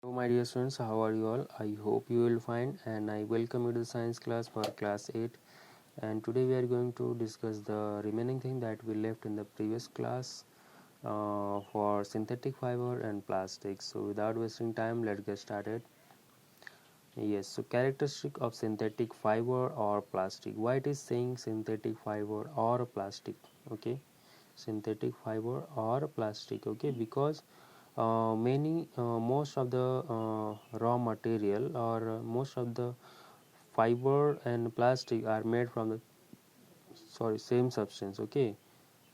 Hello, my dear students, how are you all? I hope you will find, and I welcome you to the science class for class 8. And today we are going to discuss the remaining thing that we left in the previous class for synthetic fiber and plastics. So, without wasting time, let's get started. Yes, so characteristic of synthetic fiber or plastic. Why it is saying synthetic fiber or plastic? Okay, synthetic fiber or plastic. Okay, because most of the raw material or most of the fiber and plastic are made from the same substance. Okay,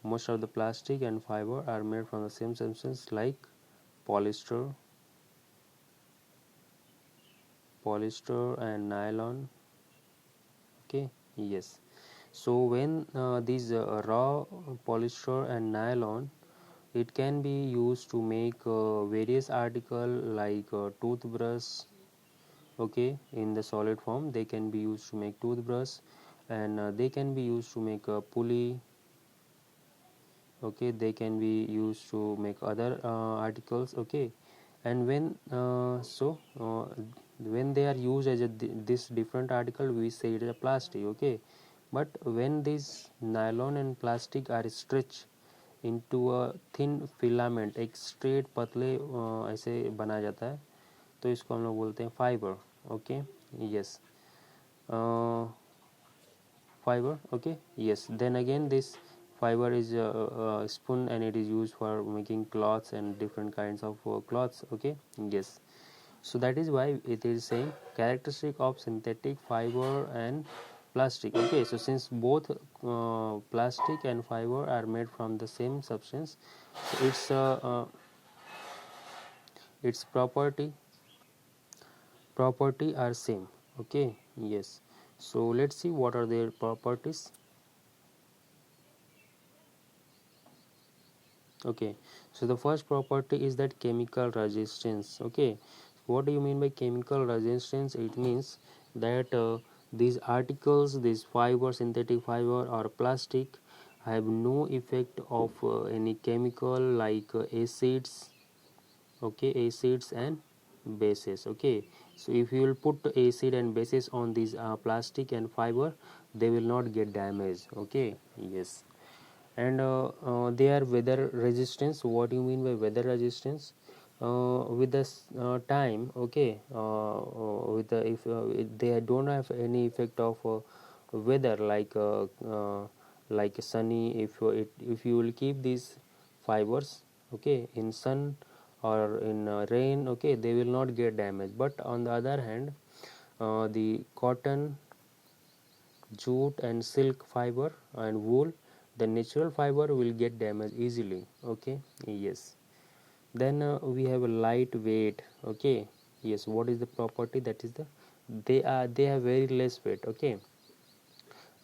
most of the plastic and fiber are made from the same substance like polyester polyester and nylon. Okay, yes. So when these raw polyester and nylon, it can be used to make various article like toothbrush. Okay, in the solid form they can be used to make toothbrush, and they can be used to make a pulley. Okay, they can be used to make other articles. Okay, and when they are used as this different article, we say it is a plastic. Okay, but when these nylon and plastic are stretched into a thin filament, एक straight पतले ऐसे बना जाता है, तो इसको हम लोग बोलते हैं fibre. Okay, yes, fiber. Okay, yes, then again this fiber is a spoon, and it is used for making cloths and different kinds of cloths. Okay, yes, so that is why it is saying characteristic of synthetic fiber and plastic. Okay, so since both plastic and fiber are made from the same substance, so its property are same. Okay, yes, so let's see what are their properties. Okay, so the first property is that chemical resistance. Okay, what do you mean by chemical resistance? It means that these articles, these fiber, synthetic fiber or plastic, have no effect of any chemical like acids. Okay, acids and bases. Okay, so if you will put acid and bases on these plastic and fiber, they will not get damaged. Okay, yes, and they are weather resistance. What do you mean by weather resistance? With the time, okay, with the if they don't have any effect of weather like sunny. If you will keep these fibers, okay, in sun or in rain, okay, they will not get damaged. But on the other hand, the cotton, jute and silk fiber and wool, the natural fiber will get damaged easily. Okay, yes, then we have a lightweight. Okay, yes, what is the property? That is the they have very less weight. Okay,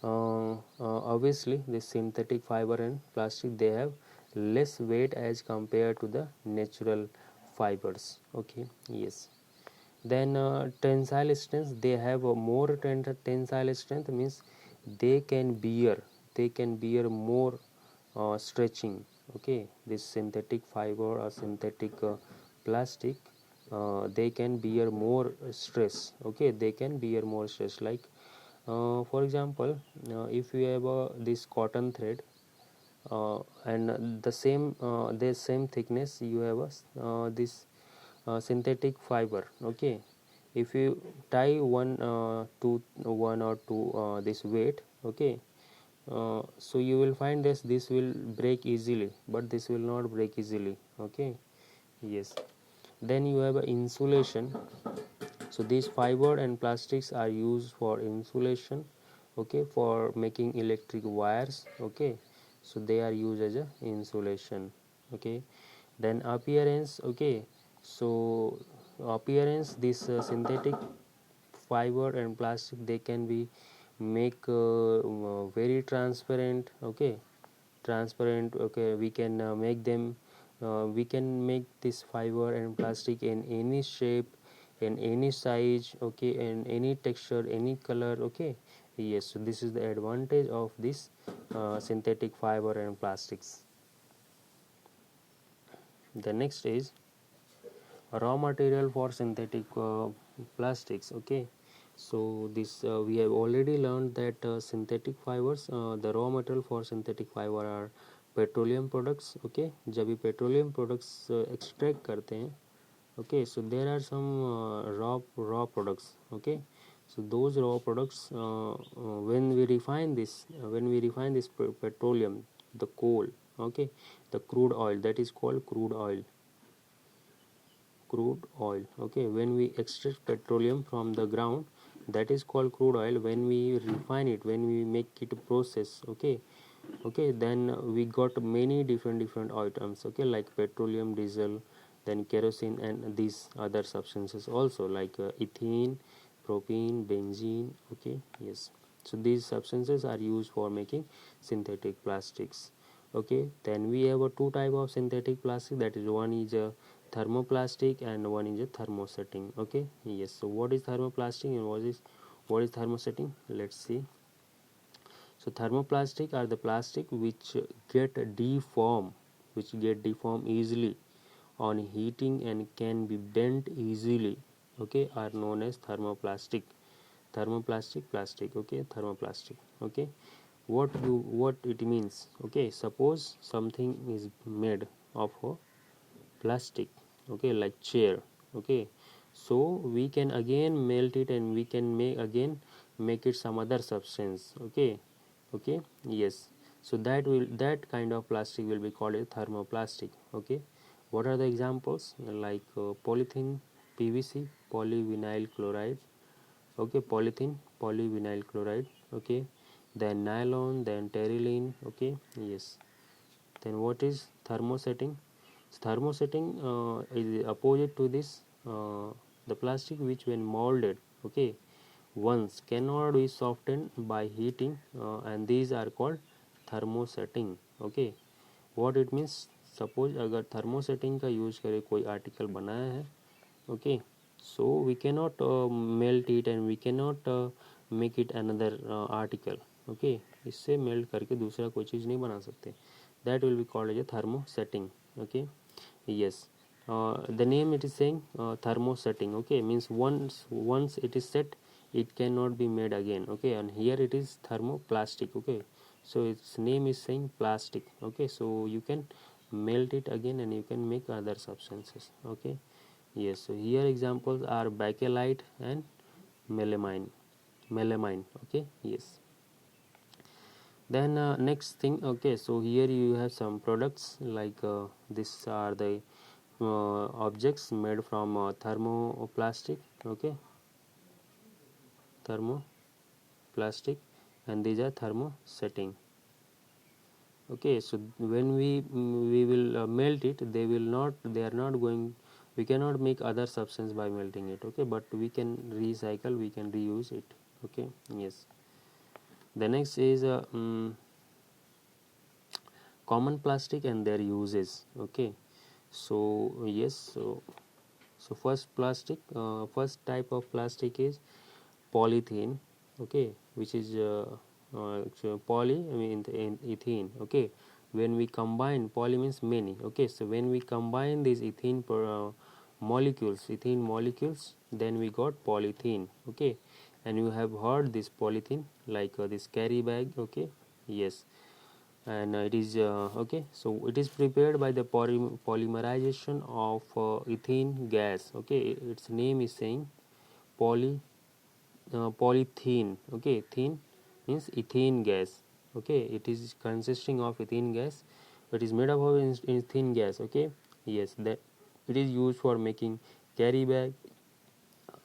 obviously the synthetic fiber and plastic, they have less weight as compared to the natural fibers. Okay, yes, then tensile strength, they have a more tensile strength, means they can bear more stretching. Okay, this synthetic fiber or synthetic plastic, they can bear more stress. Okay, they can bear more stress, like for example, if you have this cotton thread, and the same thickness, you have this synthetic fiber. Okay, if you tie one or two this weight. Okay, so you will find this will break easily, but this will not break easily. Okay, yes, then you have insulation. So these fiber and plastics are used for insulation. Okay, for making electric wires. Okay, so they are used as a insulation. Okay, then appearance. Okay, so appearance, this synthetic fiber and plastic, they can be make very transparent. Okay, transparent. Okay, we can make them we can make this fiber and plastic in any shape, in any size. Okay, in any texture, any color. Okay, yes, so this is the advantage of this synthetic fiber and plastics. The next is raw material for synthetic plastics. Okay, so this we have already learned that synthetic fibers, the raw material for synthetic fiber are petroleum products. Okay, जब भी petroleum products extract करते हैं, okay, so there are some raw products. Okay, so those raw products, when we refine this petroleum, the coal, okay, the crude oil, that is called crude oil. Okay, when we extract petroleum from the ground, that is called crude oil. When we refine it, when we make it a process, okay, then we got many different items, okay, like petroleum, diesel, then kerosene, and these other substances also, like ethene, propene, benzene. Okay, yes, so these substances are used for making synthetic plastics. Okay, then we have a two type of synthetic plastic, that is, one is a thermoplastic and one is a thermosetting. Okay, yes, so what is thermoplastic and what is thermosetting? Let's see. So thermoplastic are the plastic which get deformed easily on heating and can be bent easily, okay, are known as thermoplastic. Plastic, okay, thermoplastic. Okay, what it means? Okay, suppose something is made of a plastic, okay, like chair. Okay, so we can again melt it and we can make it some other substance. Okay, okay, yes, so that kind of plastic will be called a thermoplastic. Okay, what are the examples? Like polythene, PVC, polyvinyl chloride. Okay, polythene, polyvinyl chloride. Okay, then nylon, then terylene. Okay, yes, then what is thermosetting? Thermosetting is opposite to this, the plastic which when molded, okay, once cannot be softened by heating, and these are called thermosetting. Okay, what it means? Suppose अगर thermosetting का use करे कोई article बनाया है, okay, so we cannot melt it and we cannot make it another article. Okay, इससे melt करके दूसरा कोई चीज़ नहीं बना सकते. That will be called as a thermosetting. Okay, yes, the name it is saying thermosetting. Okay, means once it is set, it cannot be made again. Okay, and here it is thermoplastic. Okay, so its name is saying plastic. Okay, so you can melt it again and you can make other substances. Okay, yes, so here examples are bakelite and melamine. Okay, yes, then next thing. Okay, so here you have some products like these are the objects made from thermoplastic. Okay, thermoplastic, and these are thermosetting. Okay, so when we will melt it, they are not going, we cannot make other substance by melting it. Okay, but we can recycle, we can reuse it. Okay, yes, the next is common plastic and their uses. Okay, so yes, so first type of plastic is polythene. Okay, which is so poly, I mean in ethene. Okay, when we combine, poly means many. Okay, so when we combine these ethene molecules, then we got polythene. Okay, and you have heard this polythene, like this carry bag. Okay, yes, and it is okay, so it is prepared by the polymerization of ethene gas. Okay, its name is saying polythene. Okay, ethene means ethene gas. Okay, it is consisting of ethene gas, it is made up of ethene gas. Okay, yes, that it is used for making carry bag,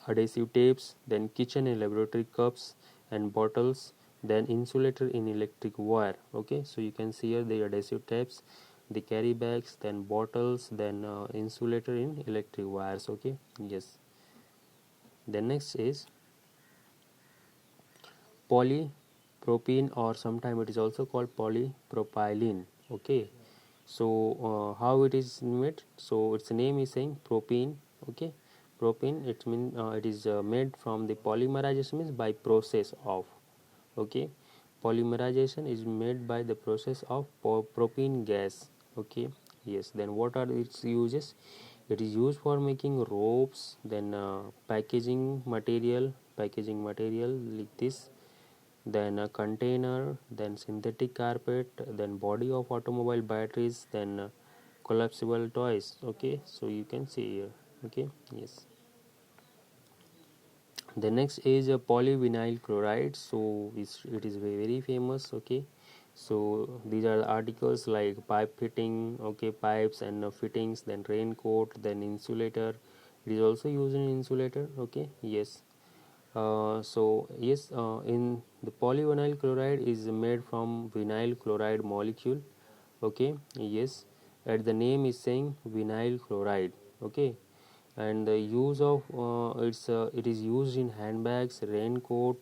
adhesive tapes, then kitchen and laboratory cups and bottles, then insulator in electric wire. Okay, so you can see here the adhesive tapes, the carry bags, then bottles, then insulator in electric wires. Okay, yes, the next is polypropylene, or sometimes it is also called polypropylene. Okay, so how it is made? So its name is saying propene. Okay, propene, it means it is made from the polymerization, means by process of. Okay, polymerization is made by the process of propene gas. Okay, yes, then what are its uses? It is used for making ropes, then packaging material like this, then a container, then synthetic carpet, then body of automobile batteries, then collapsible toys. Okay, so you can see here. Okay, yes. The next is a polyvinyl chloride. So it is very famous. Okay, so these are the articles like pipe fitting, okay, pipes and fittings, then raincoat, then insulator. It is also used in insulator. Okay, yes. So yes, in the polyvinyl chloride is made from vinyl chloride molecule. Okay, yes, and the name is saying vinyl chloride. Okay, and the use of it is used in handbags, raincoat,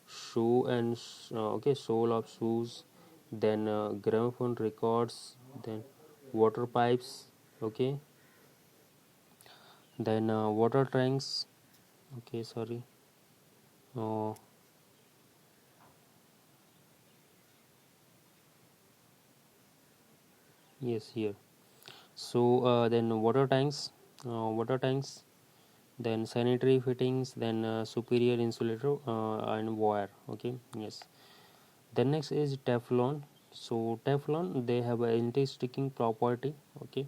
shoe and okay, sole of shoes, then gramophone records, then water pipes. Okay, then water tanks. Okay, sorry. uh, yes, here. So then water tanks, then sanitary fittings, then superior insulator and wire. Okay, yes. Then next is Teflon. So Teflon, they have a anti-sticking property. Okay,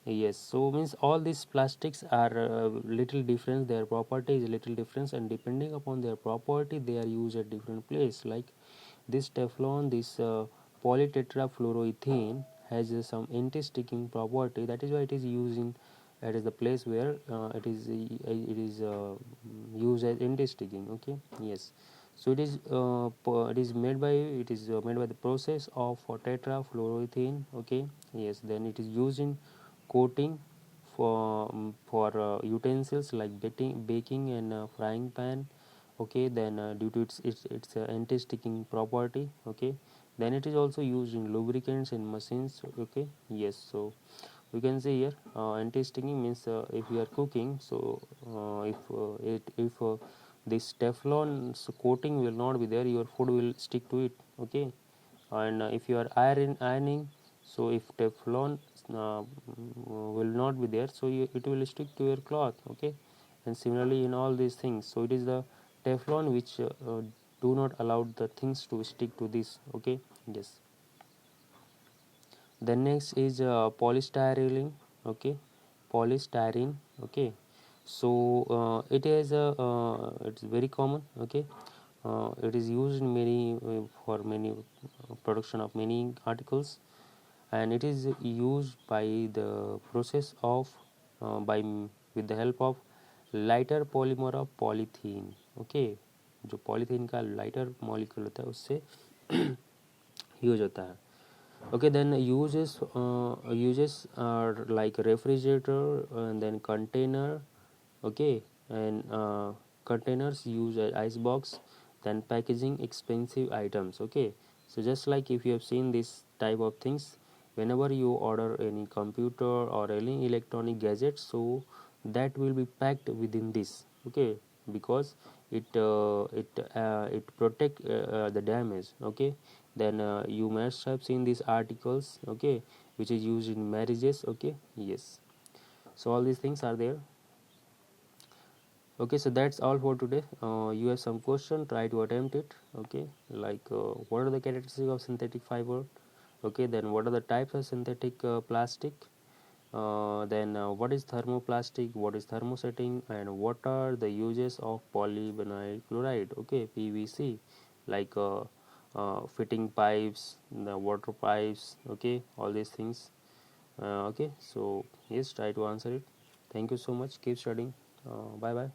yes. So means all these plastics are little different. Their property is little different, and depending upon their property, they are used at different place. Like this Teflon, this polytetrafluoroethane has some anti-sticking property. That is why it is used in, that is the place where it is used as anti-sticking. Okay, yes. So it is made by the process of tetrafluoroethane. Okay, yes. Then it is used in coating for utensils like baking and frying pan. Okay, then due to its anti-sticking property. Okay, then it is also used in lubricants and machines. Okay, yes. So we can say here anti-sticking means if you are cooking, so if this Teflon coating will not be there, your food will stick to it. Okay, and if you are ironing, so if Teflon will not be there, so it will stick to your cloth. Okay, and similarly in all these things, so it is the Teflon which do not allow the things to stick to this. Okay, yes. Then next is polystyrene. Okay, polystyrene. Okay, so it's very common. Okay, it is used in many for many production of many articles, and it is used by the process of by with the help of lighter polymer of polythene. Okay, जो polythene का lighter molecule होता है उससे use होता है. Okay, then uses are like refrigerator and then container. Okay, and containers use ice box, then packaging expensive items. Okay, so just like if you have seen this type of things, whenever you order any computer or any electronic gadget, so that will be packed within this. Okay, because it protect the damage. Okay, then you must have seen these articles. Okay, which is used in marriages. Okay, yes. So all these things are there. Okay, so that's all for today. You have some question, try to attempt it. Okay, like what are the characteristics of synthetic fiber? Okay, then what are the types of synthetic plastic? Then what is thermoplastic, what is thermosetting, and what are the uses of polyvinyl chloride? Okay, PVC, like fitting pipes, the water pipes. Okay, all these things. Okay, so yes, try to answer it. Thank you so much. Keep studying. Bye bye.